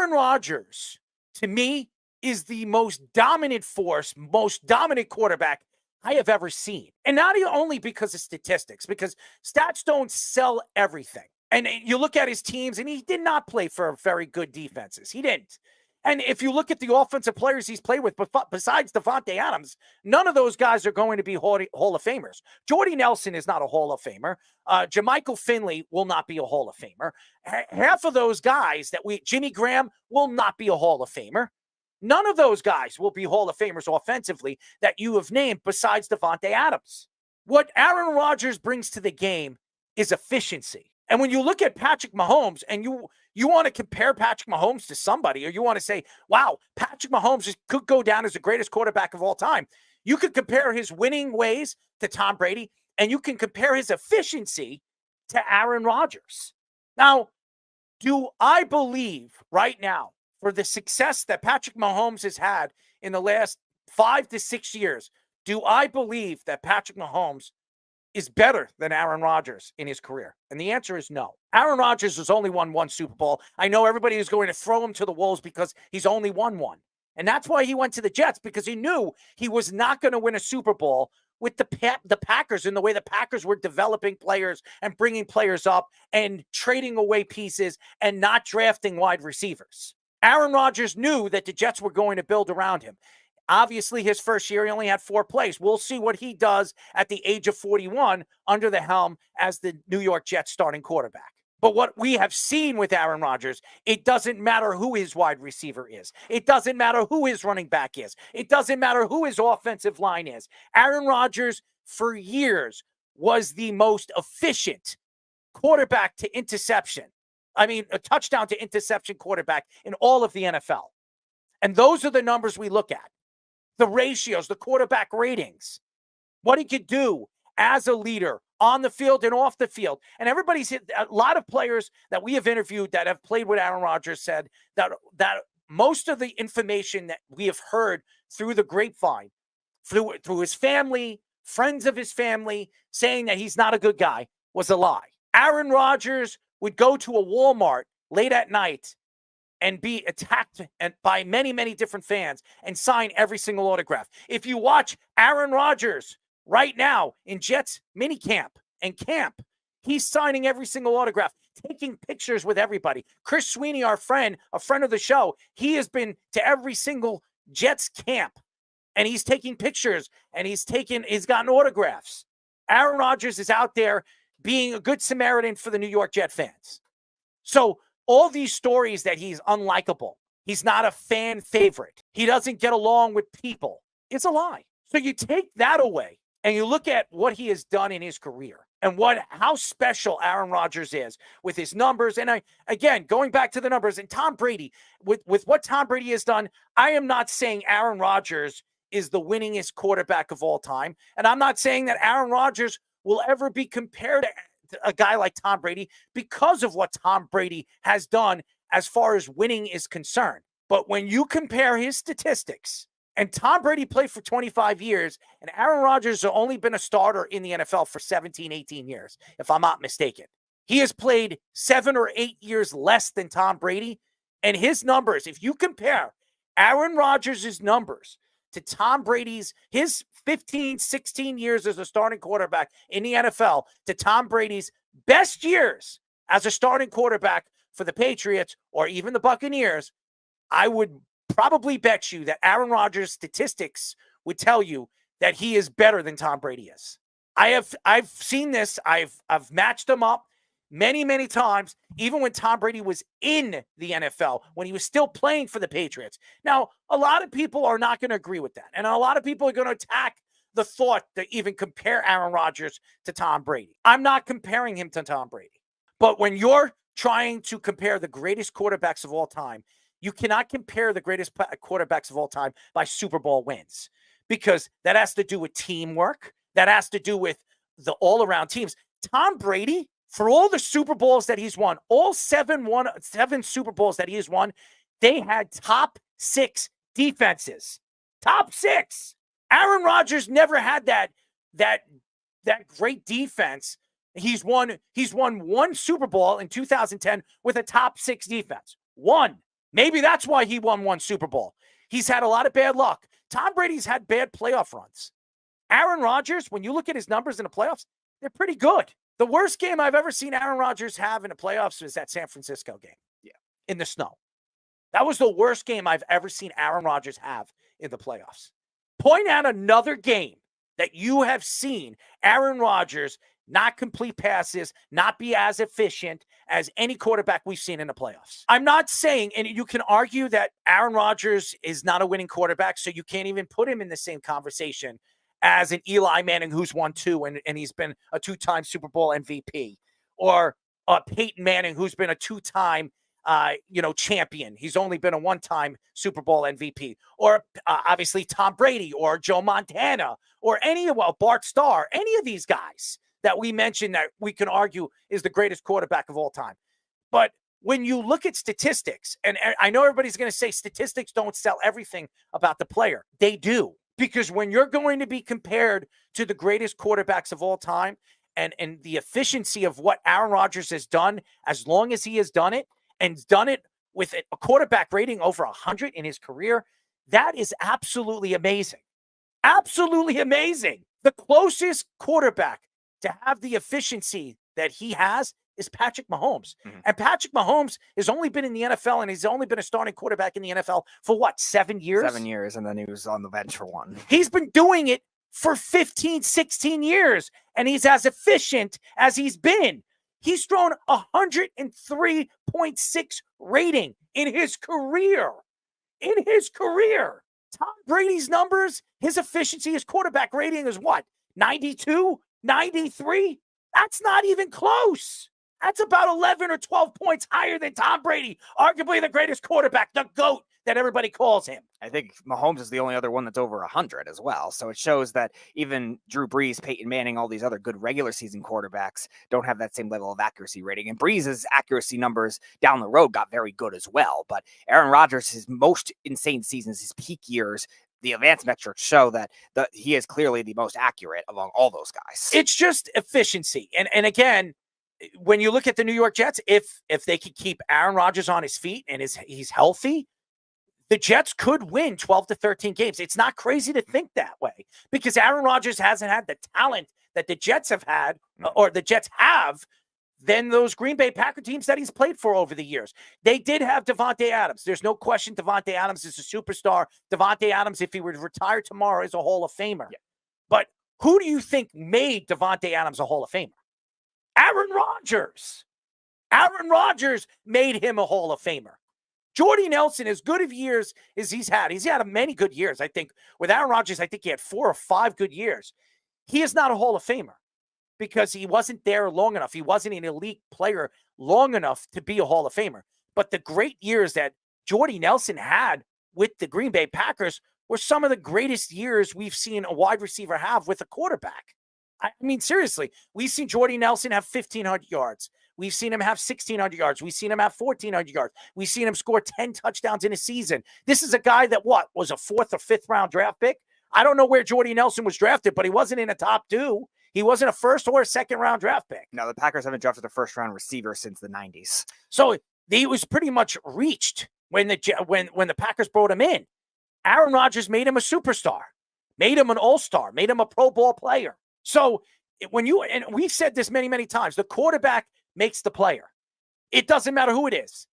Aaron Rodgers, to me, is the most dominant force, most dominant quarterback I have ever seen. And not only because of statistics, because stats don't sell everything. And you look at his teams, and he did not play for very good defenses. He didn't. And if you look at the offensive players he's played with, besides Devontae Adams, none of those guys are going to be Hall of Famers. Jordy Nelson is not a Hall of Famer. Jermichael Finley will not be a Hall of Famer. Half of those guys Jimmy Graham will not be a Hall of Famer. None of those guys will be Hall of Famers offensively that you have named besides Devontae Adams. What Aaron Rodgers brings to the game is efficiency. And when you look at Patrick Mahomes and you want to compare Patrick Mahomes to somebody, or you want to say, wow, Patrick Mahomes could go down as the greatest quarterback of all time, you could compare his winning ways to Tom Brady, and you can compare his efficiency to Aaron Rodgers. Now, do I believe right now, for the success that Patrick Mahomes has had in the last 5 to 6 years, do I believe that Patrick Mahomes is better than Aaron Rodgers in his career? And the answer is no. Aaron Rodgers has only won one Super Bowl. I know everybody is going to throw him to the wolves because he's only won one. And that's why he went to the Jets, because he knew he was not going to win a Super Bowl with the Packers in the way the Packers were developing players and bringing players up and trading away pieces and not drafting wide receivers. Aaron Rodgers knew that the Jets were going to build around him. Obviously, his first year, he only had 4 plays. We'll see what he does at the age of 41 under the helm as the New York Jets starting quarterback. But what we have seen with Aaron Rodgers, it doesn't matter who his wide receiver is. It doesn't matter who his running back is. It doesn't matter who his offensive line is. Aaron Rodgers, for years, was the most efficient quarterback to interception. A touchdown to interception quarterback in all of the NFL. And those are the numbers we look at. The ratios, the quarterback ratings, what he could do as a leader on the field and off the field. And a lot of players that we have interviewed that have played with Aaron Rodgers said that most of the information that we have heard through the grapevine, through his family, friends of his family, saying that he's not a good guy, was a lie. Aaron Rodgers would go to a Walmart late at night and be attacked by many, many different fans and sign every single autograph. If you watch Aaron Rodgers right now in Jets minicamp and camp, he's signing every single autograph, taking pictures with everybody. Chris Sweeney, our friend, a friend of the show, he has been to every single Jets camp, and he's taking pictures, and he's gotten autographs. Aaron Rodgers is out there being a good Samaritan for the New York Jet fans. So all these stories that he's unlikable, he's not a fan favorite, he doesn't get along with people, it's a lie. So you take that away and you look at what he has done in his career and how special Aaron Rodgers is with his numbers. And again, going back to the numbers, and Tom Brady, with what Tom Brady has done, I am not saying Aaron Rodgers is the winningest quarterback of all time. And I'm not saying that Aaron Rodgers will ever be compared to a guy like Tom Brady because of what Tom Brady has done as far as winning is concerned. But when you compare his statistics, and Tom Brady played for 25 years, and Aaron Rodgers has only been a starter in the NFL for 17, 18 years, if I'm not mistaken. He has played 7 or 8 years less than Tom Brady, and his numbers, if you compare Aaron Rodgers' numbers to Tom Brady's, his 15, 16 years as a starting quarterback in the NFL, to Tom Brady's best years as a starting quarterback for the Patriots or even the Buccaneers, I would probably bet you that Aaron Rodgers' statistics would tell you that he is better than Tom Brady is. I've seen this. I've matched them up many, many times, even when Tom Brady was in the NFL, when he was still playing for the Patriots. Now, a lot of people are not going to agree with that. And a lot of people are going to attack the thought to even compare Aaron Rodgers to Tom Brady. I'm not comparing him to Tom Brady. But when you're trying to compare the greatest quarterbacks of all time, you cannot compare the greatest quarterbacks of all time by Super Bowl wins, because that has to do with teamwork. That has to do with the all-around teams. Tom Brady, for all the Super Bowls that he's won, all seven Super Bowls that he has won, they had top 6 defenses. Top 6. Aaron Rodgers never had that great defense. He's won one Super Bowl in 2010 with a top 6 defense. One. Maybe that's why he won one Super Bowl. He's had a lot of bad luck. Tom Brady's had bad playoff runs. Aaron Rodgers, when you look at his numbers in the playoffs, they're pretty good. The worst game I've ever seen Aaron Rodgers have in the playoffs was that San Francisco game. Yeah, in the snow. That was the worst game I've ever seen Aaron Rodgers have in the playoffs. Point out another game that you have seen Aaron Rodgers not complete passes, not be as efficient as any quarterback we've seen in the playoffs. I'm not saying, and you can argue that Aaron Rodgers is not a winning quarterback, so you can't even put him in the same conversation as an Eli Manning who's won 2 and he's been a 2-time Super Bowl MVP, or Peyton Manning who's been a 2-time champion. He's only been a 1-time Super Bowl MVP, or obviously Tom Brady or Joe Montana or Bart Starr, any of these guys that we mentioned that we can argue is the greatest quarterback of all time. But when you look at statistics, and I know everybody's going to say statistics don't sell everything about the player. They do. Because when you're going to be compared to the greatest quarterbacks of all time and the efficiency of what Aaron Rodgers has done, as long as he has done it, and done it with a quarterback rating over 100 in his career, that is absolutely amazing. Absolutely amazing. The closest quarterback to have the efficiency that he has is Patrick Mahomes. Mm-hmm. And Patrick Mahomes has only been in the NFL, and he's only been a starting quarterback in the NFL for what, 7 years? 7 years, and then he was on the bench for 1. He's been doing it for 15, 16 years, and he's as efficient as he's been. He's thrown 103.6 rating in his career. In his career. Tom Brady's numbers, his efficiency, his quarterback rating is what? 92? 93? That's not even close. That's about 11 or 12 points higher than Tom Brady, arguably the greatest quarterback, the GOAT that everybody calls him. I think Mahomes is the only other one that's over 100 as well. So it shows that even Drew Brees, Peyton Manning, all these other good regular season quarterbacks don't have that same level of accuracy rating. And Brees' accuracy numbers down the road got very good as well. But Aaron Rodgers, his most insane seasons, his peak years, the advanced metrics show that he is clearly the most accurate among all those guys. It's just efficiency. And again, when you look at the New York Jets, if they could keep Aaron Rodgers on his feet and he's healthy, the Jets could win 12 to 13 games. It's not crazy to think that way because Aaron Rodgers hasn't had the talent that the Jets have had or the Jets have than those Green Bay Packer teams that he's played for over the years. They did have Davante Adams. There's no question Davante Adams is a superstar. Davante Adams, if he were to retire tomorrow, is a Hall of Famer. Yeah. But who do you think made Davante Adams a Hall of Famer? Aaron Rodgers. Aaron Rodgers made him a Hall of Famer. Jordy Nelson, as good of years as he's had many good years. I think with Aaron Rodgers, I think he had 4 or 5 good years. He is not a Hall of Famer because he wasn't there long enough. He wasn't an elite player long enough to be a Hall of Famer. But the great years that Jordy Nelson had with the Green Bay Packers were some of the greatest years we've seen a wide receiver have with a quarterback. I mean, seriously, we've seen Jordy Nelson have 1,500 yards. We've seen him have 1,600 yards. We've seen him have 1,400 yards. We've seen him score 10 touchdowns in a season. This is a guy that, was a 4th or 5th round draft pick? I don't know where Jordy Nelson was drafted, but he wasn't in the top 2. He wasn't a 1st or a 2nd round draft pick. No, the Packers haven't drafted a 1st round receiver since the 90s. So he was pretty much reached when the Packers brought him in. Aaron Rodgers made him a superstar, made him an all-star, made him a Pro Bowl player. So and we've said this many, many times, the quarterback makes the player. It doesn't matter who it is.